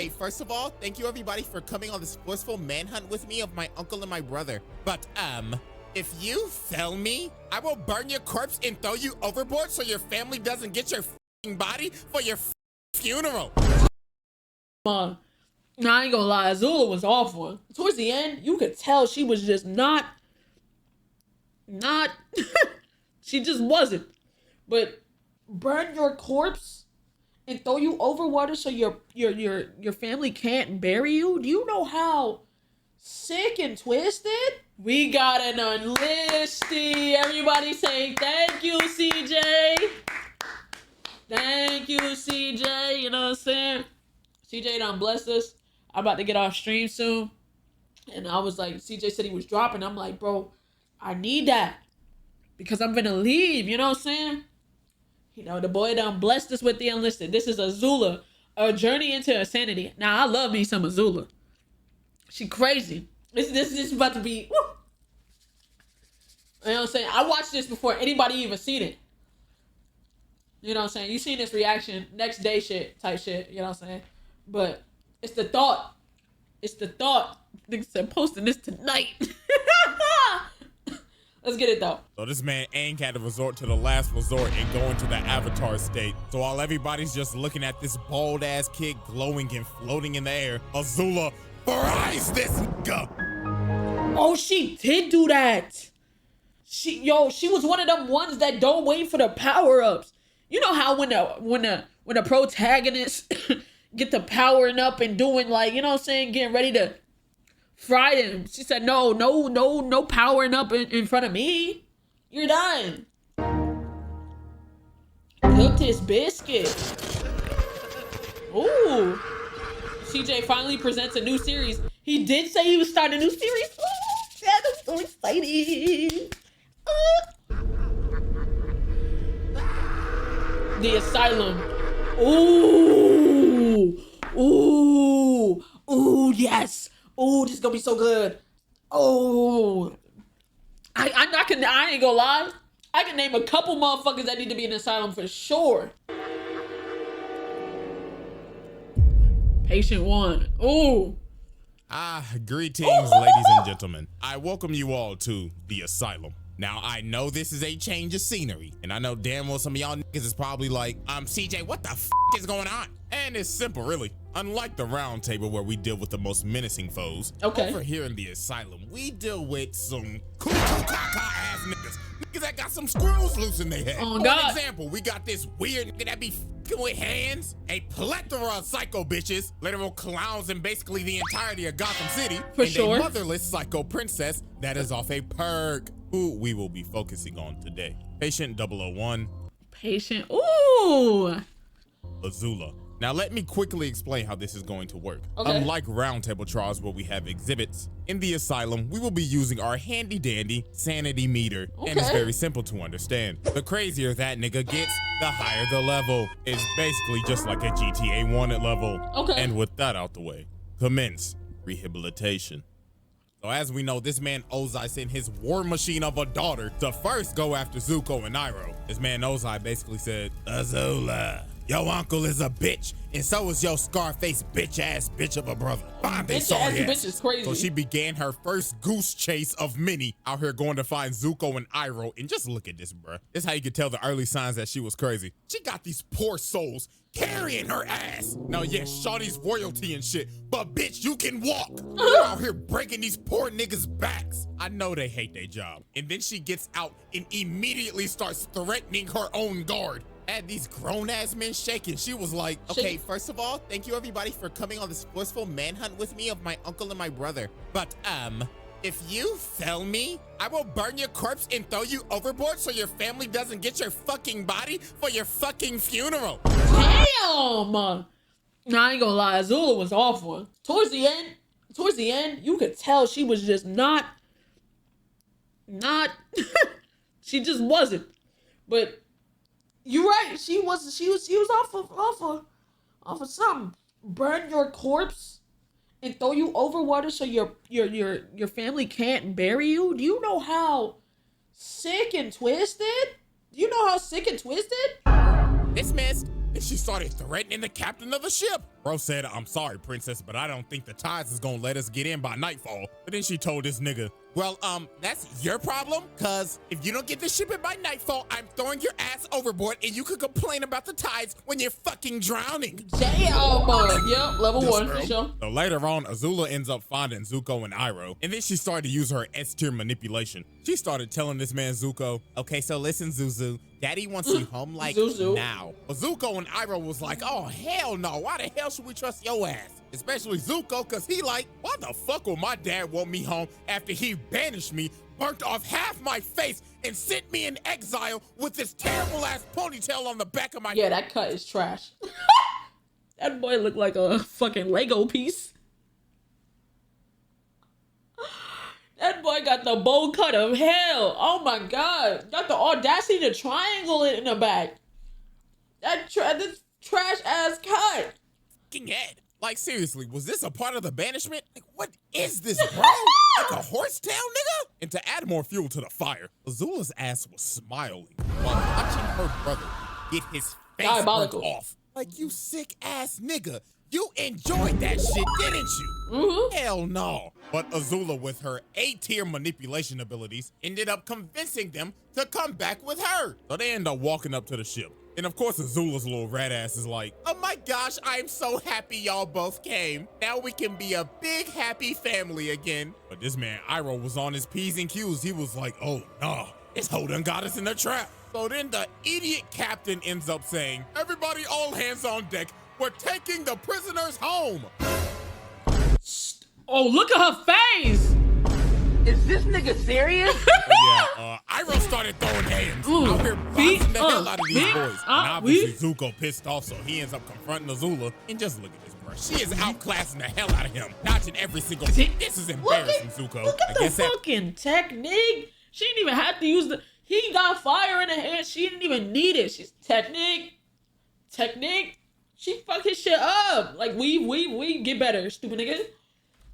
Hey, first of all, thank you everybody for coming on this forceful manhunt with me of my uncle and my brother. But, if you fail me, I will burn your corpse and throw you overboard so your family doesn't get your f***ing body for your funeral. Nah, I ain't gonna lie, AZULA was awful. Towards the end, you could tell she was just not, she just wasn't. But burn your corpse and throw you over water so your family can't bury you? Do you know how sick and twisted? We got an unlisted. Everybody say thank you, CJ. Thank you, CJ. You know what I'm saying? CJ done blessed us. I'm about to get off stream soon. And I was like, CJ said he was dropping. I'm like, bro, I need that. Because I'm gonna leave, you know what I'm saying? You know, the boy done blessed us with the unlisted. This is AZULA, a journey into insanity. Now, I love me some AZULA. She crazy. This is about to be, woo. You know what I'm saying? I watched this before anybody even seen it. You know what I'm saying? You seen this reaction, next day shit, type shit, you know what I'm saying? But it's the thought. It's the thought. Niggas said posting this tonight. Let's get it though. So this man Aang had to resort to the last resort and go into the avatar state. So while everybody's just looking at this bald ass kid glowing and floating in the air, AZULA fries this nigga. Oh, she did do that. She was one of them ones that don't wait for the power-ups. You know how when the protagonist get the powering up and doing, like, you know what I'm saying, getting ready to fry him. She said, no powering up in front of me. You're done. Cooked his biscuit. Ooh. CJ finally presents a new series. He did say he was starting a new series. Ooh, I'm so excited. The Asylum. Ooh, yes. Ooh, this is gonna be so good. Oh, I ain't gonna lie. I can name a couple motherfuckers that need to be in the asylum for sure. Patient 1. Ooh. Greetings, ladies and gentlemen. I welcome you all to the asylum. Now, I know this is a change of scenery, and I know damn well some of y'all niggas is probably like, CJ, what the f is going on? And it's simple, really. Unlike the round table where we deal with the most menacing foes, over here in the asylum, we deal with some ass niggas. Niggas that got some screws loose in their head. Oh, God. For example, we got this weird nigga that be f***ing with hands, a plethora of psycho bitches, literal clowns in basically the entirety of Gotham City, For and sure. a motherless psycho princess that is off a perk, who we will be focusing on today. Patient 001. Patient. Ooh. AZULA. Now let me quickly explain how this is going to work. Okay. Unlike roundtable trials where we have exhibits, in the asylum, we will be using our handy dandy sanity meter, and it's very simple to understand. The crazier that nigga gets, the higher the level. It's basically just like a GTA wanted level. Okay. And with that out the way, commence rehabilitation. So as we know, this man Ozai sent his war machine of a daughter to first go after Zuko and Iroh. This man Ozai basically said, AZULA, your uncle is a bitch, and so is your Scarface bitch of a brother. Bitch ass bitch is crazy. So she began her first goose chase of many out here going to find Zuko and Iroh. And just look at this, bruh. This is how you could tell the early signs that she was crazy. She got these poor souls carrying her ass. Now, yes, shawty's royalty and shit, but bitch, you can walk. You're out here breaking these poor niggas' backs. I know they hate their job. And then she gets out and immediately starts threatening her own guard. Had these grown-ass men shaking. She was like, okay, first of all, thank you everybody for coming on this forceful manhunt with me of my uncle and my brother. But, if you fail me, I will burn your corpse and throw you overboard so your family doesn't get your fucking body for your fucking funeral. Damn! Nah, I ain't gonna lie, AZULA was awful. Towards the end, you could tell she was just not, she just wasn't. But you're right, she was off of something. Burn your corpse and throw you over water so your family can't bury you? Do you know how sick and twisted? Do you know how sick and twisted? Dismissed. and she started threatening the captain of the ship. Bro said, I'm sorry, princess, but I don't think the tides is gonna let us get in by nightfall. But then she told this nigga, well, that's your problem, cause if you don't get this ship in by nightfall, I'm throwing your ass overboard and you could complain about the tides when you're fucking drowning. Damn, yep, level 1 for sure. So later on, Azula ends up finding Zuko and Iroh, and then she started to use her S-tier manipulation. She started telling this man Zuko, okay, so listen, Zuzu, Daddy wants you home like now. But Zuko and Iroh was like, oh, hell no, why the hell should we trust your ass? Especially Zuko, cause he like, why the fuck will my dad want me home after he banished me, burnt off half my face, and sent me in exile with this terrible ass ponytail on the back of my head? Yeah, that cut is trash. That boy looked like a fucking Lego piece. That boy got the bowl cut of hell. Oh my God. Got the audacity to triangle it in the back. This trash ass cut. Fucking head. Like, seriously, was this a part of the banishment? Like, what is this, bro? Like a horsetail, nigga? And to add more fuel to the fire, Azula's ass was smiling while watching her brother get his face burnt off. Like, you sick ass nigga. You enjoyed that shit, didn't you? Hell no. But Azula, with her A-tier manipulation abilities, ended up convincing them to come back with her. So they end up walking up to the ship. And of course, Azula's little rat ass is like, oh my gosh, I'm so happy y'all both came. Now we can be a big happy family again. But this man, Iroh, was on his P's and Q's. He was like, oh no, this hoe done got us in a trap. So then the idiot captain ends up saying, everybody all hands on deck. We're taking the prisoners home. Oh, look at her face. Is this nigga serious? Iroh started throwing hands out here boxing the hell out of these boys. And obviously Zuko pissed off, so he ends up confronting Azula. And just look at this, bro. She is outclassing the hell out of him, dodging every single hit. This is embarrassing, Zuko. Look at the fucking technique. She didn't even have to use the. He got fire in the hand. She didn't even need it. She's technique. She fucked his shit up. Like we get better, stupid nigga.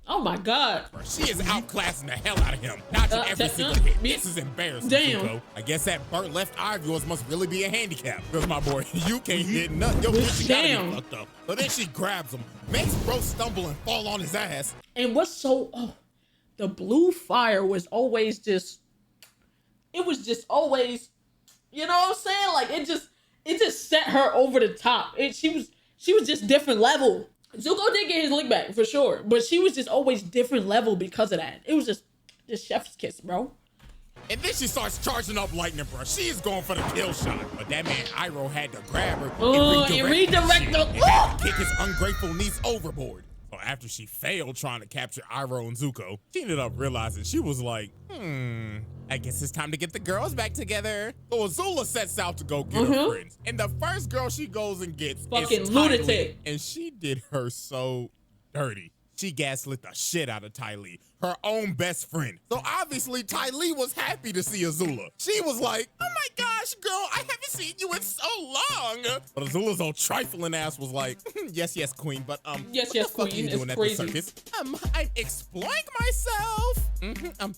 Oh my God. She is outclassing the hell out of him, dodging every single hit. This is embarrassing, Zuko. I guess that burnt left eye of yours must really be a handicap. Because my boy, you can't hit nothing. Your bitch gotta be fucked up. But then she grabs him, makes bro stumble and fall on his ass. And what's so the blue fire was always just, it was just always, you know what I'm saying? Like it just set her over the top. She was just different level. Zuko did get his lick back for sure, but she was just always different level because of that. It was just chef's kiss, bro. And then she starts charging up lightning, bro. She is going for the kill shot, but that man Iroh had to grab her and redirect her and kick his ungrateful niece overboard. So after she failed trying to capture Iroh and Zuko, she ended up realizing she was like, I guess it's time to get the girls back together. So Azula sets out to go get her friends. And the first girl she goes and gets is lunatic. And she did her so dirty. She gaslit the shit out of Ty Lee, her own best friend. So obviously Ty Lee was happy to see Azula. She was like, oh my gosh, girl, I haven't seen you in so long. But Azula's old trifling ass was like, yes, queen, but yes, what the fuck queen, are you doing at the circus? I'm exploring myself.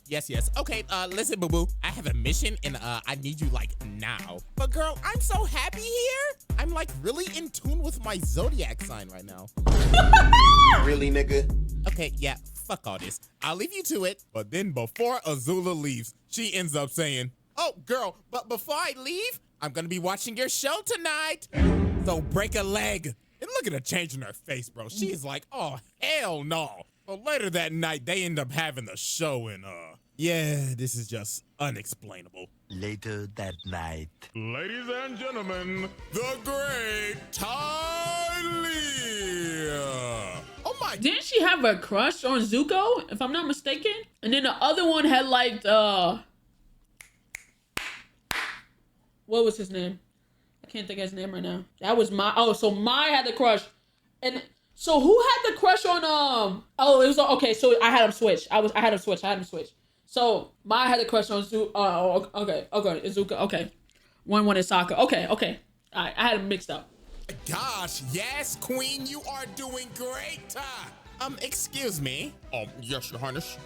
Yes. Okay, listen, boo-boo, I have a mission and I need you like now. But girl, I'm so happy here. I'm like really in tune with my zodiac sign right now. Really, nigga? Okay, yeah, fuck all this. I'll leave you to it. But then before Azula leaves, she ends up saying, oh, girl, but before I leave, I'm gonna be watching your show tonight. So break a leg. And look at her changing her face, bro. She's like, oh, hell no. But later that night, they end up having the show and, yeah, this is just unexplainable. Later that night. Ladies and gentlemen, the great Ty Lee. Oh my. Didn't she have a crush on Zuko, if I'm not mistaken? And then the other one had like, what was his name? I can't think of his name right now. That was so Mai had the crush. And so who had the crush on, it was, okay, so I had him switch. I had him switch. So Mai had a crush on Zuko. Okay, Zuko. Okay, one wanted Sokka. Okay. All right, I had them mixed up. Gosh, yes, Queen, you are doing great. Excuse me. Yes, Your Highness.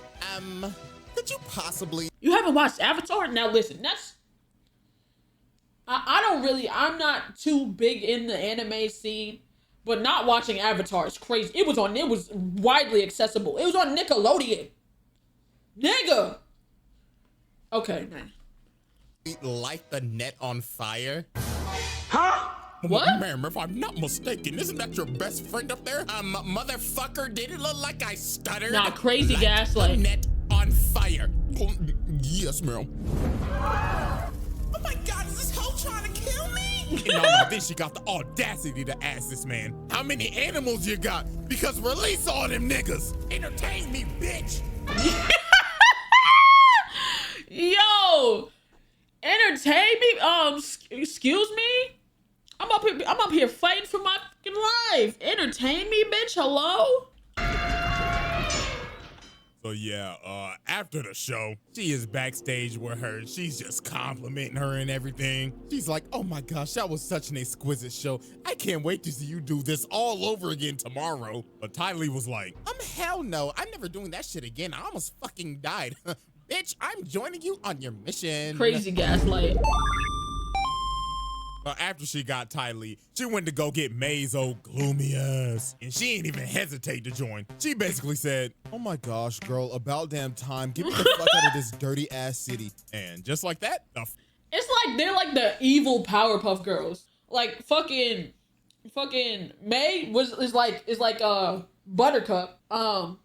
Could you possibly? You haven't watched Avatar? Now listen, I'm not too big in the anime scene, but not watching Avatar is crazy. It was widely accessible. It was on Nickelodeon. Nigga. Okay, man. Light the net on fire? Huh? What? Ma'am, if I'm not mistaken, isn't that your best friend up there? Motherfucker, did it look like I stuttered? Nah, crazy Light gaslight. the net on fire. Oh, yes, ma'am. Oh my God, is this hoe trying to kill me? No, then she got the audacity to ask this man, how many animals you got? Because release all them niggas. Entertain me, bitch. Yo, entertain me. Excuse me. I'm up here fighting for my fucking life. Entertain me, bitch. Hello. So yeah, after the show, she is backstage with her. She's just complimenting her and everything. She's like, oh my gosh, that was such an exquisite show. I can't wait to see you do this all over again tomorrow. But Ty Lee was like, hell no. I'm never doing that shit again. I almost fucking died. Bitch, I'm joining you on your mission. Crazy gaslight. After she got Ty Lee, she went to go get May's old gloomy ass. And she ain't even hesitate to join. She basically said, oh my gosh, girl, about damn time. Get me the fuck out of this dirty ass city. And just like that, It's like they're like the evil Powerpuff Girls. Like fucking May is like Buttercup. The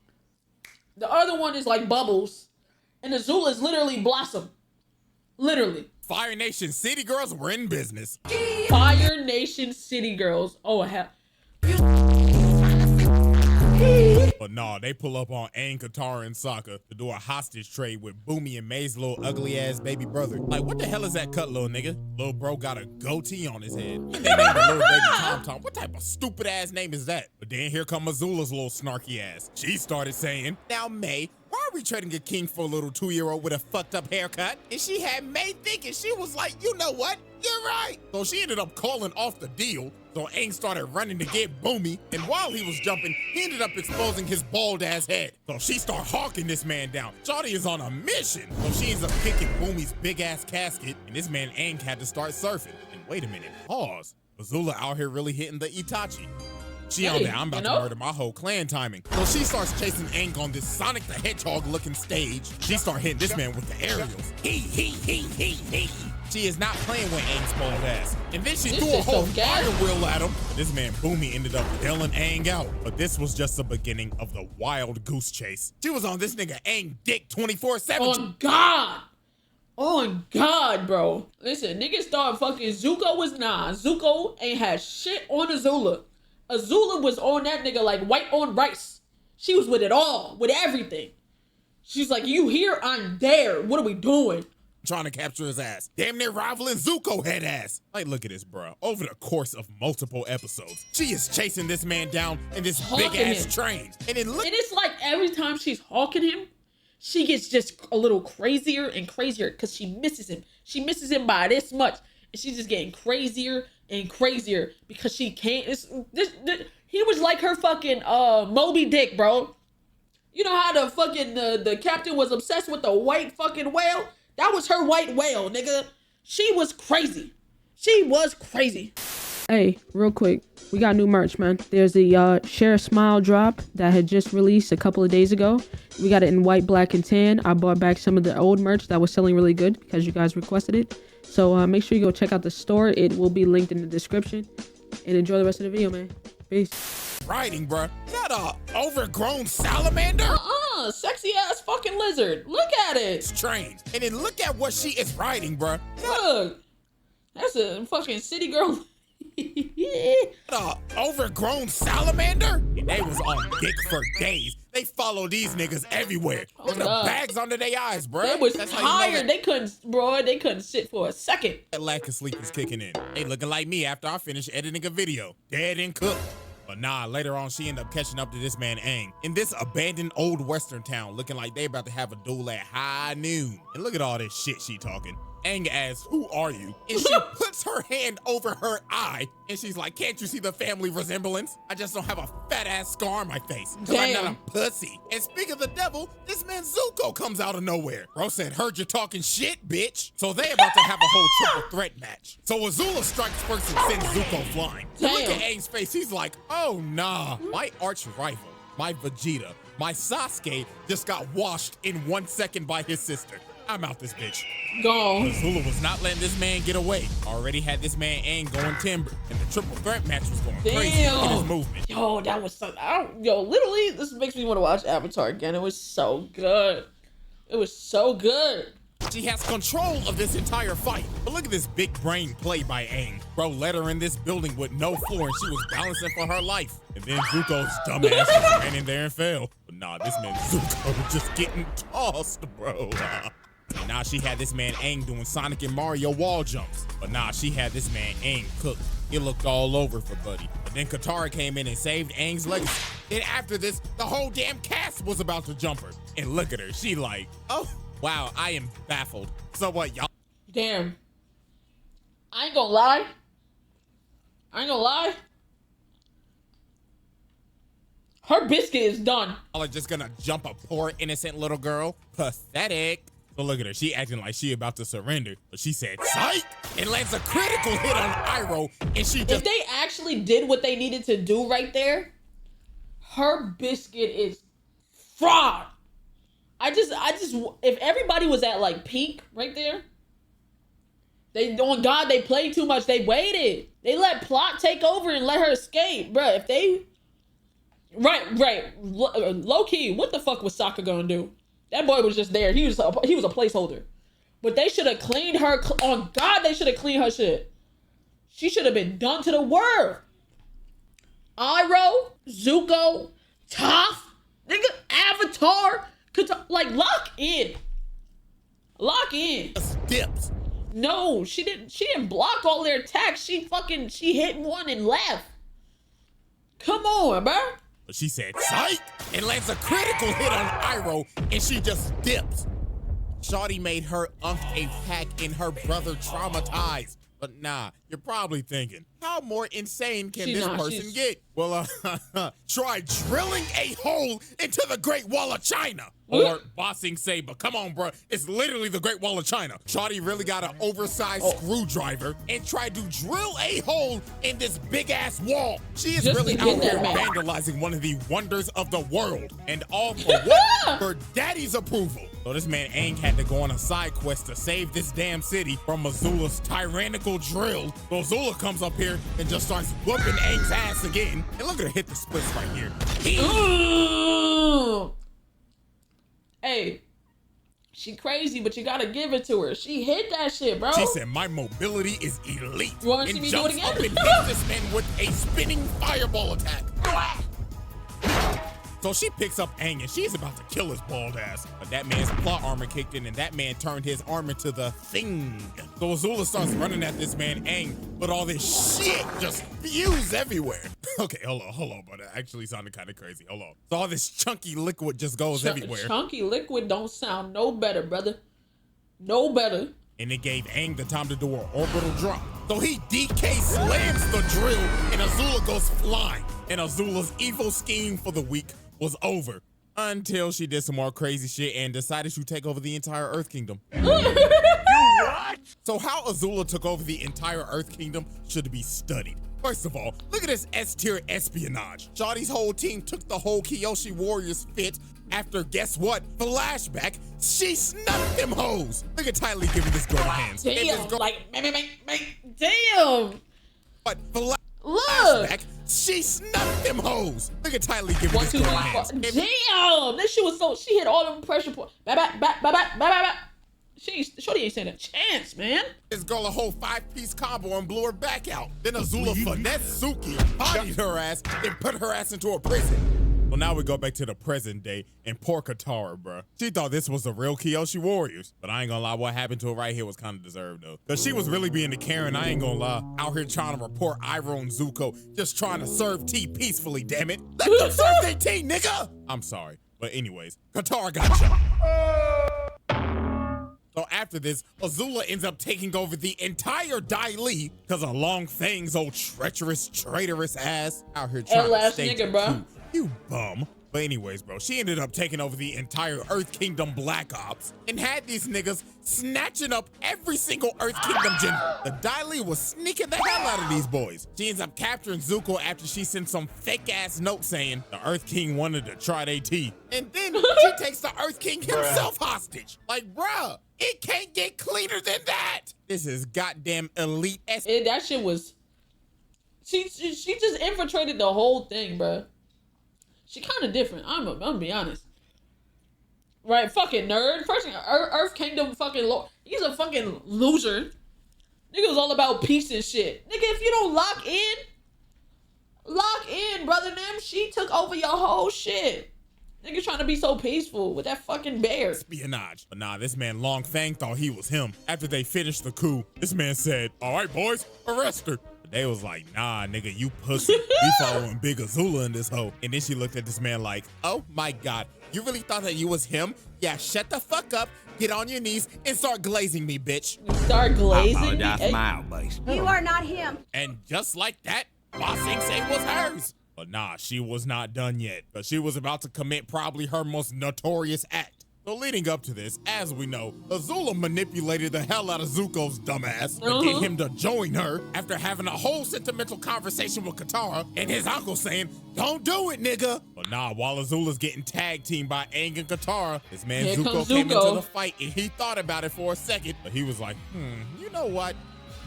other one is like Bubbles. And Azula is literally Blossom. Literally. Fire Nation City Girls were in business. Fire Nation City Girls. Oh, hell. But nah, they pull up on Aang, Katara, and Sokka to do a hostage trade with Boomy and May's little ugly ass baby brother. Like, what the hell is that cut, little nigga? Little bro got a goatee on his head. And they named the little baby Tom Tom. What type of stupid ass name is that? But then here come Azula's little snarky ass. She started saying, now May, why are we trading a king for a little 2-year-old with a fucked up haircut? And she had May thinking, she was like, you know what? You're right. So she ended up calling off the deal. So Aang started running to get Boomy. And while he was jumping, he ended up exposing his bald ass head. So she started hawking this man down. Shawty is on a mission. So she ends up kicking Boomy's big ass casket. And this man Aang had to start surfing. And wait a minute, pause. Azula out here really hitting the Itachi. She on there, I'm about to murder my whole clan timing. So she starts chasing Aang on this Sonic the Hedgehog looking stage. She start hitting this man with the aerials. He. She is not playing with Aang's bald ass. And then she threw a whole fire wheel at him. This man Boomy ended up dealing Aang out. But this was just the beginning of the wild goose chase. She was on this nigga Aang dick 24/7. On God. On God, bro. Listen, niggas started fucking Zuko ain't had shit on Azula. Azula was on that nigga like white on rice. She was with it all, with everything. She's like, you here? I'm there. What are we doing? Trying to capture his ass. Damn near rivaling Zuko head ass. Like, look at this, bro. Over the course of multiple episodes, she is chasing this man down in this big ass train. And it's like every time she's hawking him, she gets just a little crazier and crazier because she misses him. She misses him by this much. And she's just getting crazier and crazier because she can't. He was like her fucking Moby Dick, bro. You know how the fucking the captain was obsessed with the white fucking whale? That was her white whale, nigga. She was crazy. She was crazy. Hey, real quick, we got new merch, man. There's the Share a Smile drop that had just released a couple of days ago. We got it in white, black, and tan. I bought back some of the old merch that was selling really good because you guys requested it. So make sure you go check out the store. It will be linked in the description. And enjoy the rest of the video, man. Peace. Riding, bruh. Is that a overgrown salamander? Sexy ass fucking lizard. Look at it. It's trained. And then look at what she is riding, bruh. Look. That's a fucking city girl. Overgrown salamander? And they was on dick for days. They follow these niggas everywhere. Look at the bags under their eyes, bro. They was tired. They couldn't sit for a second. That lack of sleep is kicking in. They looking like me after I finish editing a video. Dead and cooked. But nah, later on, she ended up catching up to this man Aang in this abandoned old western town, looking like they about to have a duel at high noon. And look at all this shit she talking. Aang asks, who are you? And she puts her hand over her eye, and she's like, can't you see the family resemblance? I just don't have a fat ass scar on my face, cause I'm not a pussy. And speaking of the devil, this man Zuko comes out of nowhere. Bro said, heard you talking shit, bitch. So they about to have a whole triple threat match. So Azula strikes first and sends Zuko flying. Look at Aang's face, he's like, oh nah, my arch rival, my Vegeta, my Sasuke just got washed in 1 second by his sister. I'm out this bitch. Gone. Azula was not letting this man get away. Already had this man Aang going timber, and the triple threat match was going crazy in his movement. Yo, that was so. Yo, literally, this makes me want to watch Avatar again. It was so good. It was so good. She has control of this entire fight. But look at this big brain play by Aang. Bro let her in this building with no floor, and she was balancing for her life. And then Zuko's dumbass just ran in there and fell. But nah, this man Zuko just getting tossed, bro. And now she had this man Aang doing Sonic and Mario wall jumps. But nah, she had this man Aang cooked. It looked all over for Buddy. But then Katara came in and saved Aang's legacy. Then after this, the whole damn cast was about to jump her. And look at her, she like, oh, wow, I am baffled. So what, y'all? Damn. I ain't gonna lie. Her biscuit is done. Y'all are just gonna jump a poor innocent little girl? Pathetic. So look at her, she acting like she about to surrender. But she said, psych! And lands a critical hit on Iroh, and she just— If they actually did what they needed to do right there, her biscuit is fraud. I just, if everybody was at like peak right there, on God, they played too much. They waited. They let plot take over and let her escape, bruh. If they, right, low key, what the fuck was Sokka gonna do? That boy was just there. He was a placeholder. But they should have cleaned her. On God, they should have cleaned her shit. She should have been done to the world. Iroh, Zuko, Toph, nigga, Avatar. Like, lock in. dips. No, she didn't block all their attacks. She hit one and left. Come on, bro. But she said, psych! And lands a critical hit on Iroh, and she just dips. Shawty made her unk a pack and her brother traumatized. But nah, you're probably thinking, how more insane can this person get? Well, try drilling a hole into the Great Wall of China. Or bossing Simba. Come on, bro. It's literally the Great Wall of China. Shawty really got an oversized screwdriver and tried to drill a hole in this big-ass wall. She is Just really to get out here that, man. vandalizing one of the wonders of the world. And all for what? For daddy's approval. So this man Aang had to go on a side quest to save this damn city from Azula's tyrannical drill. So Azula comes up here and just starts whooping Aang's ass again. And look at her hit the splits right here. Hey, she crazy, but you gotta give it to her. She hit that shit, bro. She said, my mobility is elite. You wanna see and me do it jumps again? up and hits this man with a spinning fireball attack. So she picks up Aang and she's about to kill his bald ass. But that man's plot armor kicked in and that man turned his armor to the thing. So Azula starts running at this man Aang, but all this shit just spews everywhere. Okay, hold on, but it actually sounded kind of crazy. Hold on. So all this chunky liquid just goes everywhere. Chunky liquid don't sound no better, brother. No better. And it gave Aang the time to do an orbital drop. So he DK slams the drill and Azula goes flying. And Azula's evil scheme for the week was over until she did some more crazy shit and decided to take over the entire Earth Kingdom. What? So how Azula took over the entire Earth Kingdom should be studied. First of all, look at this S-tier espionage. Shawty's whole team took the whole Kyoshi Warriors fit after, guess what? Flashback, she snuffed them hoes. Look at Ty Lee giving this girl hands. Damn, damn. But Look. flashback, she snuffed them hoes. Look at Ty Lee giving this girl hands. Damn, this shit was so, she hit all them pressure points. Shorty ain't stand a chance, man. This girl a whole 5-piece combo and blew her back out. Then Azula finessed Suki, bodied her ass, and put her ass into a prison. Well, now we go back to the present day and poor Katara, bruh. She thought this was the real Kyoshi Warriors. But I ain't gonna lie, what happened to her right here was kind of deserved, though. Because she was really being the Karen, I ain't gonna lie. Out here trying to report Iroh and Zuko, just trying to serve tea peacefully, damn it. Let them serve their tea, nigga! I'm sorry. But anyways, Katara got shot. So after this, AZULA ends up taking over the entire Dai Li because of Long Fang's old treacherous, traitorous ass out here trying to stage nigga, bro. You bum. But anyways, bro, she ended up taking over the entire Earth Kingdom Black Ops and had these niggas snatching up every single Earth Kingdom gender. The Dai Li was sneaking the hell out of these boys. She ends up capturing Zuko after she sent some fake ass note saying the Earth King wanted to try their tea. And then she takes the Earth King himself hostage. Like, bruh, it can't get cleaner than that. This is goddamn elite S. That shit was, she just infiltrated the whole thing, bruh. She kind of different. I'm gonna be honest. Right, fucking nerd. First, Earth Kingdom fucking lord. He's a fucking loser. Nigga was all about peace and shit. Nigga, if you don't lock in, brother. Them, she took over your whole shit. Nigga trying to be so peaceful with that fucking bear. Espionage. But nah, this man Long Fang thought he was him. After they finished the coup, this man said, "All right, boys, arrest her." They was like, "Nah, nigga, you pussy. We following Big AZULA in this hoe." And then she looked at this man like, "Oh my God, you really thought that you was him? Yeah, shut the fuck up, get on your knees, and start glazing me, bitch." Start glazing I me. apologize for my outburst. You are not him. And just like that, Ba Sing Se was hers. But nah, she was not done yet, but she was about to commit probably her most notorious act. So leading up to this, as we know, AZULA manipulated the hell out of Zuko's dumbass to get him to join her after having a whole sentimental conversation with Katara and his uncle saying, "Don't do it, nigga." But nah, while AZULA's getting tag teamed by Aang and Katara, this man Here Zuko comes came Zuko. into the fight and he thought about it for a second, but he was like, you know what?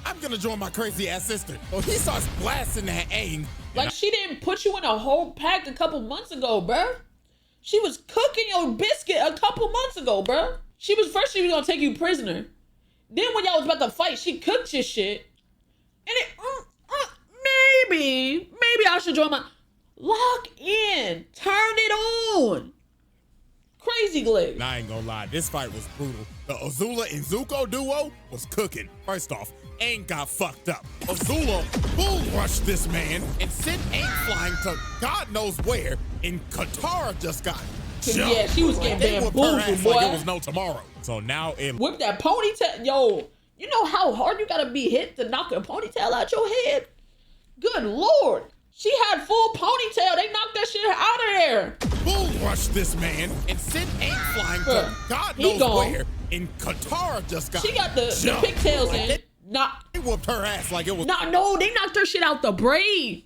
I'm gonna join my crazy ass sister. So he starts blasting at Aang. Like, she didn't put you in a whole pack a couple months ago, bruh. She was cooking your biscuit a couple months ago, bruh. She was gonna take you prisoner. Then when y'all was about to fight, she cooked your shit. And it, maybe I should join my, lock in, turn it on. Crazy glaze. Nah, I ain't gonna lie, this fight was brutal. The AZULA and Zuko duo was cooking. First off, Aang got fucked up. AZULA bull rushed this man and sent Aang flying to God knows where, and Katara just got jumped. Yeah, she was getting They whipped her bamboozled, ass boy. like it was no tomorrow. So now it Whip that ponytail. Yo, you know how hard you gotta be hit to knock a ponytail out your head? Good Lord. She had full ponytail. They knocked that shit out of there. bull rushed this man and sent Aang flying to God He knows gone. where, and Katara just got She got the jumped. pigtails Like, in. They whooped her ass like it was No, they knocked her shit out the braid.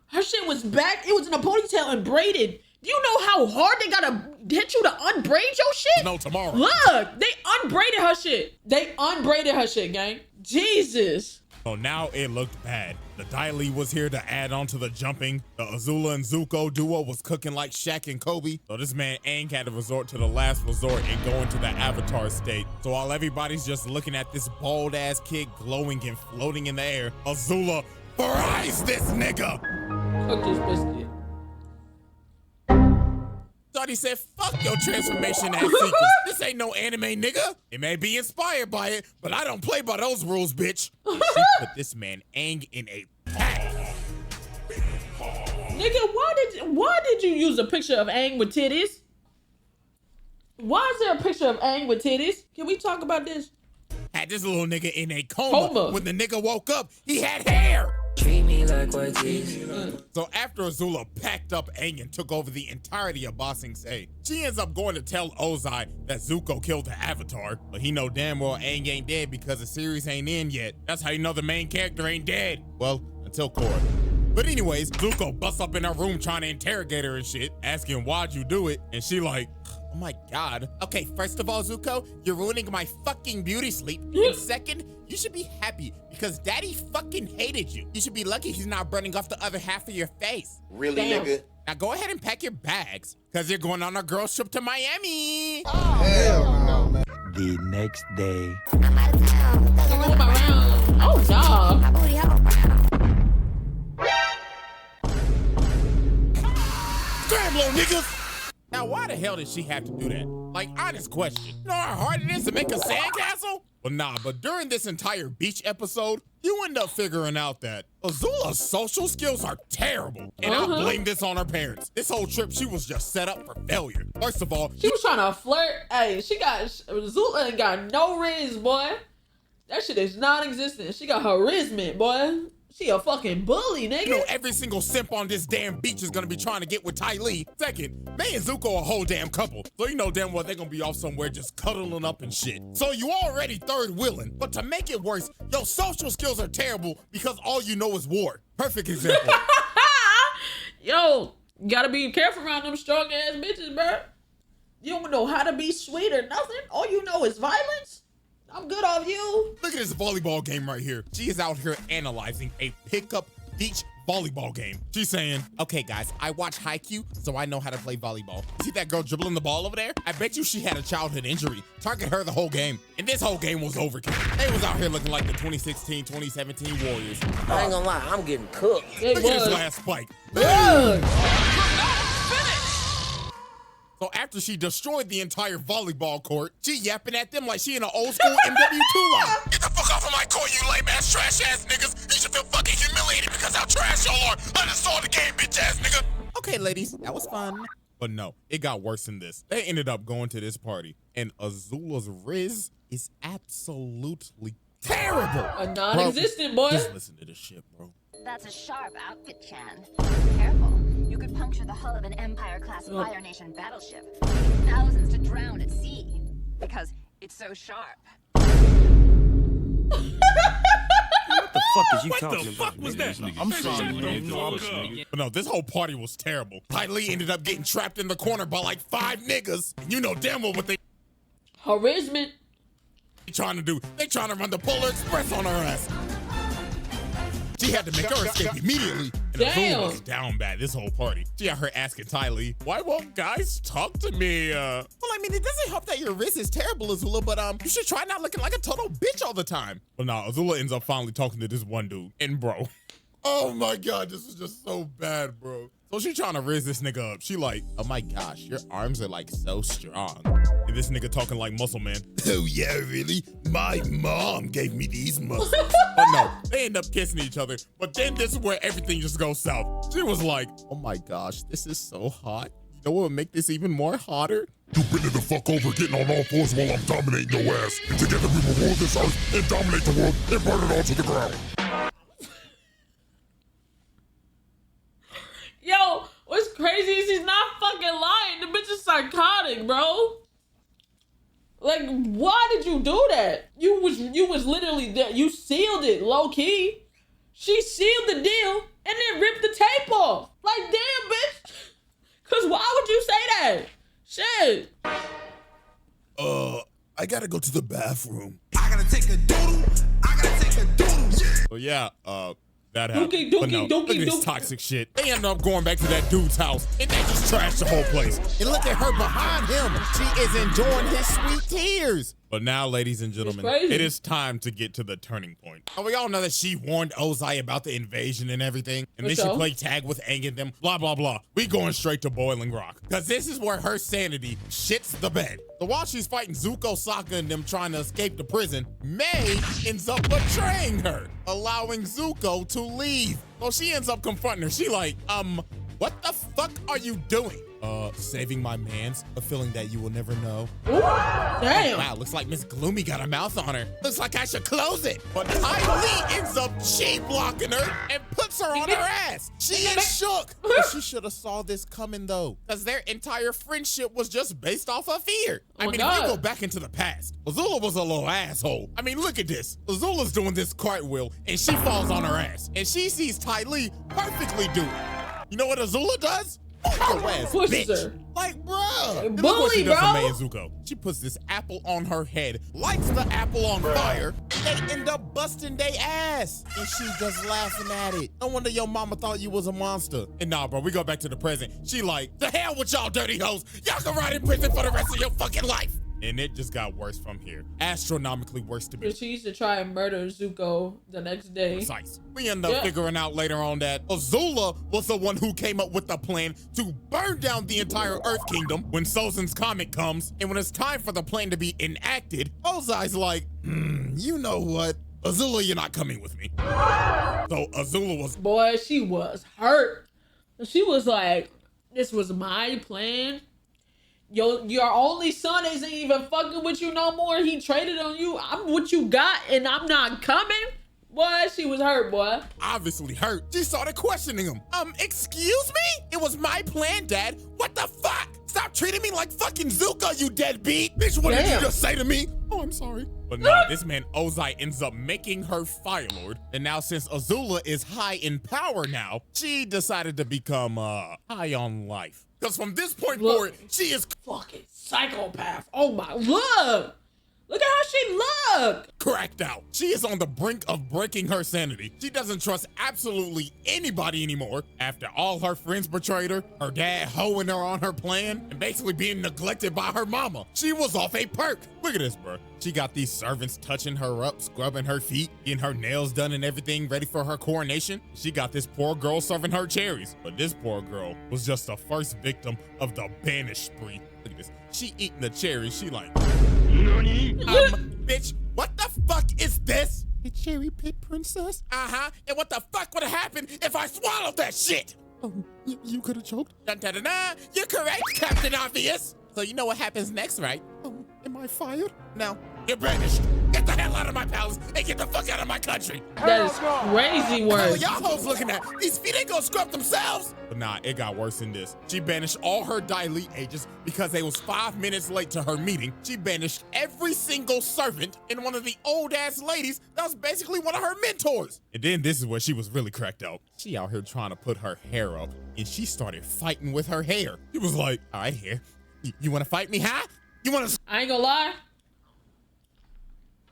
Her shit was back. It was in a ponytail and braided. Do you know how hard they gotta hit you to unbraid your shit? no tomorrow. Look, they unbraided her shit. Gang. Jesus. So now it looked bad. The Dai Li was here to add on to the jumping. The AZULA and Zuko duo was cooking like Shaq and Kobe. So this man Aang had to resort to the last resort and go into the Avatar state. So while everybody's just looking at this bald ass kid glowing and floating in the air, AZULA fries this nigga. Cook this biscuit. Thought he said, "Fuck your transformation ass sequence. This ain't no anime, nigga. It may be inspired by it, but I don't play by those rules, bitch." She put this man Aang in a pack. Nigga, why did you use a picture of Aang with titties? Why is there a picture of Aang with titties? Can we talk about this? Had this little nigga in a coma. Coma. When the nigga woke up, he had hair. Treat me like what is. So after AZULA packed up Aang and took over the entirety of Ba Sing Se, she ends up going to tell Ozai that Zuko killed the Avatar, but he know damn well Aang ain't dead because the series ain't in yet. That's how you know the main character ain't dead. Well, until Korra. But anyways, Zuko busts up in her room trying to interrogate her and shit, asking why'd you do it, and she like, "Oh my God. Okay, first of all, Zuko, you're ruining my fucking beauty sleep. And second, you should be happy because daddy fucking hated you. You should be lucky he's not burning off the other half of your face. Really, Damn. nigga? Now go ahead and pack your bags because you're going on a girls trip to Miami." Hell no, man. The next day. Room around. Oh, no. Scram, little niggas. Now, why the hell did she have to do that? Like, honest question. You know how hard it is to make a sandcastle? But nah, but during this entire beach episode, you end up figuring out that Azula's social skills are terrible. And I blame this on her parents. This whole trip, she was just set up for failure. First of all, she was trying to flirt. Hey, Azula ain't got no riz, boy. That shit is non-existent. She got charisma, boy. She a fucking bully, nigga. You know, every single simp on this damn beach is gonna be trying to get with Ty Lee. Second, May and Zuko a whole damn couple. So you know damn well they're gonna be off somewhere just cuddling up and shit. So you already third wheeling. But to make it worse, your social skills are terrible because all you know is war. Perfect example. Yo, you gotta be careful around them strong ass bitches, bro. You don't know how to be sweet or nothing. All you know is violence. I'm good off you. Look at this volleyball game right here. She is out here analyzing a pickup beach volleyball game. She's saying, okay guys, I watch Haikyuu, so I know how to play volleyball. See that girl dribbling the ball over there? I bet you she had a childhood injury. Target her the whole game. And this whole game was overkill. They was out here looking like the 2016, 2017 Warriors. I ain't gonna lie, I'm getting cooked. Look at this last spike. So after she destroyed the entire volleyball court, she yapping at them like she in an old school MW2 line. Get the fuck off of my court, you lame ass trash ass niggas. You should feel fucking humiliated because how trash y'all are. I just saw the game, bitch ass nigga. Okay, ladies, that was fun. But no, it got worse than this. They ended up going to this party, and Azula's Riz is absolutely terrible. A non-existent, boy. Just listen to this shit, bro. That's a sharp outfit, Chan. Careful. You could puncture the hull of an Empire-class Fire Nation battleship, leaving thousands to drown at sea. Because it's so sharp. What the fuck is you talking about? was that? I'm sorry. But no, this whole party was terrible. Ty Lee ended up getting trapped in the corner by like 5 niggas. And you know damn well what they Charisma. trying to do. They trying to run the Polar Express on her ass. She had to make her escape immediately. And Azula was down bad this whole party. She out her asking Ty Lee, why won't guys talk to me? Well, I mean, it doesn't help that your wrist is terrible, Azula, but you should try not looking like a total bitch all the time. But nah, Azula ends up finally talking to this one dude. And bro, oh my God, this is just so bad, bro. So she trying to raise this nigga up. She like, oh my gosh, your arms are like so strong. And this nigga talking like muscle man. Oh yeah, really? My mom gave me these muscles. But no, they end up kissing each other. But then this is where everything just goes south. She was like, oh my gosh, this is so hot. You know what would make this even more hotter? You bend it the fuck over, getting on all fours while I'm dominating your ass. Together we will rule this earth and dominate the world and burn it all to the ground. Yo, what's crazy is he's not fucking lying. The bitch is psychotic, bro. Like, why did you do that? You was literally there. You sealed it, low key. She sealed the deal and then ripped the tape off. Like, damn, bitch. Cause why would you say that? Shit. I gotta go to the bathroom. I gotta take a doodle. I gotta take a doodle. So yeah, that happened. Dookie, But no, look at this toxic shit. They end up going back to that dude's house, and they just trashed the whole place. And look at her behind him. She is enjoying his sweet tears. But now, ladies and gentlemen, it is time to get to the turning point. We all know that she warned Ozai about the invasion and everything, and then she played tag with Aang and them, blah, blah, blah. We going straight to Boiling Rock, because this is where her sanity shits the bed. So while she's fighting Zuko, Sokka, and them trying to escape the prison, May ends up betraying her, allowing Zuko to leave. So she ends up confronting her. She like, what the fuck are you doing? Saving my mans, a feeling that you will never know. Ooh, damn. Wow, looks like Miss Gloomy got a mouth on her. Looks like I should close it. But Ty Lee ends up blocking her and puts her on her ass. She is shook. But she should have saw this coming though, because their entire friendship was just based off of fear. I mean, if we go back into the past, Azula was a little asshole. I mean, look at this. Azula's doing this cartwheel and she falls on her ass. And she sees Ty Lee perfectly do it. You know what Azula does? Pushes her. Like, bruh. Bully, look what she does bro. to May and Zuko. She puts this apple on her head, lights the apple on fire, and they end up busting their ass. And she just laughing at it. No wonder your mama thought you was a monster. And nah, bro, we go back to the present. She like, the hell with y'all dirty hoes. Y'all can ride in prison for the rest of your fucking life. And it just got worse from here. Astronomically worse to be She used to try and murder Zuko the next day. precise. We end up figuring out later on that Azula was the one who came up with the plan to burn down the entire Earth Kingdom when Sozin's comet comes. And when it's time for the plan to be enacted, Ozai's like, you know what? Azula, you're not coming with me. So Azula was... Boy, she was hurt. She was like, this was my plan. Your only son isn't even fucking with you no more. He traded on you. I'm what you got and I'm not coming. Boy, she was hurt, boy. Obviously hurt. She started questioning him. Excuse me? It was my plan, Dad. What the fuck? Stop treating me like fucking Zuko, you deadbeat. Bitch, what did you just say to me? Oh, I'm sorry. But no, this man Ozai ends up making her Fire Lord. And now since Azula is high in power now, she decided to become high on life. Because from this point forward, she is fucking psychopath. Oh my, look at how she look. Cracked out. She is on the brink of breaking her sanity. She doesn't trust absolutely anybody anymore. After all her friends betrayed her, her dad hoeing her on her plan, and basically being neglected by her mama. She was off a perk. Look at this, bro. She got these servants touching her up, scrubbing her feet, getting her nails done and everything ready for her coronation. She got this poor girl serving her cherries. But this poor girl was just the first victim of the banish spree. Look at this. She eating the cherries. She like, bitch, what the fuck is this? A cherry pit princess? Uh-huh. And what the fuck would have happened if I swallowed that shit? Oh, you could have choked? Dun-dun-dun-dun. You're correct, Captain Obvious. So you know what happens next, right? Oh, am I fired? No. You're banished. Get the hell out of my palace and get the fuck out of my country. That is crazy What work. are y'all hoes looking at? These feet ain't gonna scrub themselves. But nah, it got worse than this. She banished all her Daily agents because they was 5 minutes late to her meeting. She banished every single servant and one of the old ass ladies that was basically one of her mentors. And then this is where she was really cracked out. She out here trying to put her hair up and she started fighting with her hair. She was like, all right, hair, you wanna fight me, huh? You wanna... I ain't gonna lie.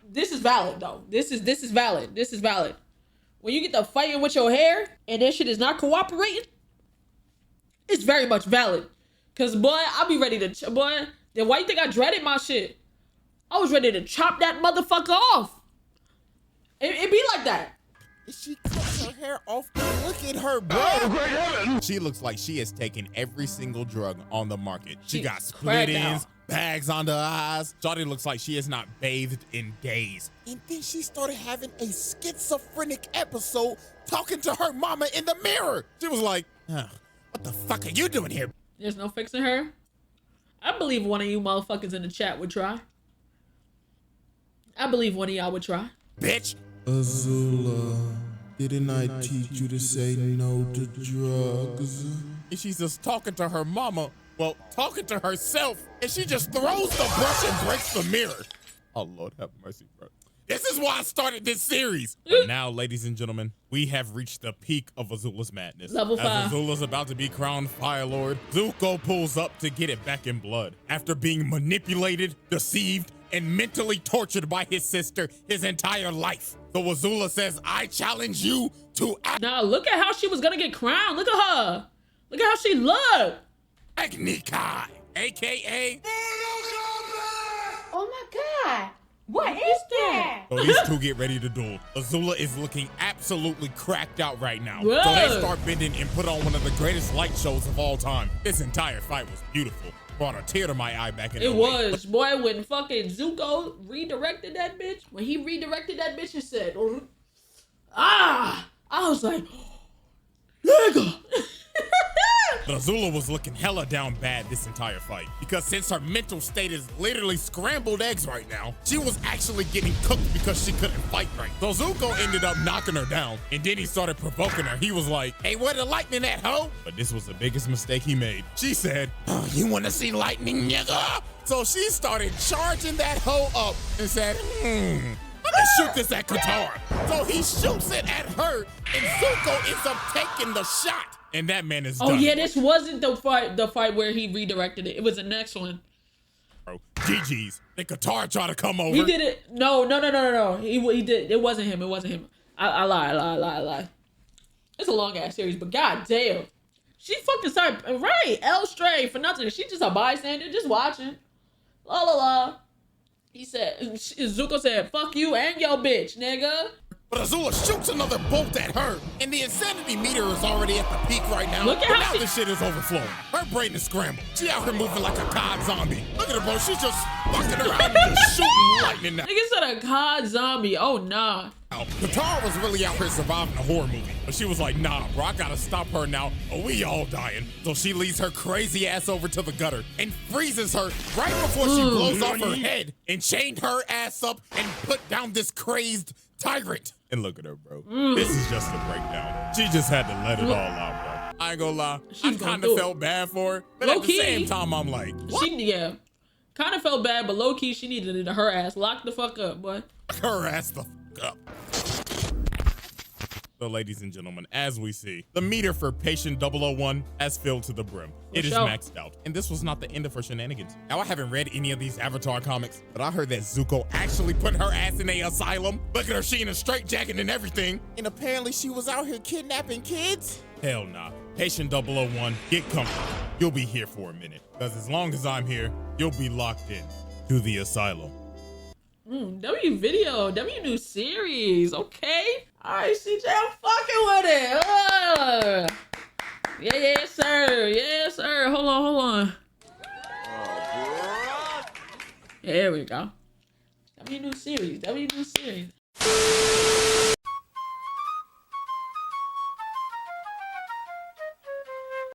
This is valid though. This is valid. This is valid. When you get to fighting with your hair and that shit is not cooperating, it's very much valid. Cause boy, I'll be ready to boy. Then why you think I dreaded my shit? I was ready to chop that motherfucker off. It be like that. She cuts her hair off. Look at her, bro. Oh, great heaven. She looks like she has taken every single drug on the market. She got split ends, bags under her eyes. Shawty looks like she has not bathed in days. And then she started having a schizophrenic episode talking to her mama in the mirror. She was like, what the fuck are you doing here? There's no fixing her. I believe one of you motherfuckers in the chat would try. I believe one of y'all would try. Bitch. Azula, didn't I teach you to say no to drugs? And she's just talking to her mama, well, talking to herself, and she just throws the brush and breaks the mirror. Oh, Lord have mercy, bro. This is why I started this series. But now, ladies and gentlemen, we have reached the peak of Azula's madness. Level 5. As Azula's about to be crowned Fire Lord, Zuko pulls up to get it back in blood. After being manipulated, deceived, and mentally tortured by his sister his entire life. So Azula says, I challenge you to act. Now look at how she was gonna get crowned. Look at her. Look at how she looked. Agni Kai, aka. Oh my god! What is that? So these two get ready to duel. Azula is looking absolutely cracked out right now. Whoa. So they start bending and put on one of the greatest light shows of all time. This entire fight was beautiful. Brought a tear to my eye back in the It day. was, boy, when fucking Zuko redirected that bitch. When he redirected that bitch and said, I was like, nigga. But Azula was looking hella down bad this entire fight. Because since her mental state is literally scrambled eggs right now, she was actually getting cooked because she couldn't fight right. So Zuko ended up knocking her down, and then he started provoking her. He was like, hey, where the lightning at, ho? But this was the biggest mistake he made. She said, oh, you wanna see lightning, nigga? So she started charging that hoe up and said, let me shoot this at Katara. So he shoots it at her, and Zuko ends up taking the shot. And that man is done. Oh yeah, this wasn't the fight where he redirected it. It was the next one. Bro, GG's. Then Katara tried to come over. He did it. No. He did. It wasn't him. It wasn't him. I lie. It's a long ass series, but god damn, she fucking started right. Elle Stray for nothing. She just a bystander, just watching. La la la. He said, Zuko said, fuck you and your bitch, nigga. But Azula shoots another bolt at her, and the insanity meter is already at the peak right now. Look at but how now this shit is overflowing. Her brain is scrambled. She out here moving like a COD zombie. Look at her, bro. She's just walking around and just shooting lightning now. Nigga said a COD zombie. Oh, nah. Katara was really out here surviving a horror movie, but she was like, nah, bro, I gotta stop her now, or we all dying. So she leads her crazy ass over to the gutter and freezes her right before she blows off her head and chained her ass up and put down this crazed tyrant. And look at her, bro. This is just a breakdown. She just had to let it all out, bro. I ain't gonna lie. I kind of felt bad for her, but at the same time, I'm like, what? Yeah. Kind of felt bad, but low-key, she needed her ass locked the fuck up, boy. Her ass the fuck up. So, ladies and gentlemen, as we see, the meter for patient 001 has filled to the brim. It is maxed out. And this was not the end of her shenanigans. Now, I haven't read any of these Avatar comics, but I heard that Zuko actually put her ass in a asylum. Look at her, she in a straitjacket and everything. And apparently she was out here kidnapping kids? Hell nah. Patient 001, get comfortable. You'll be here for a minute. Because as long as I'm here, you'll be locked in to the asylum. W video, W new series, okay. All right, CJ, I'm fucking with it. Yes, sir. Yes, sir. Hold on. There we go. W new series.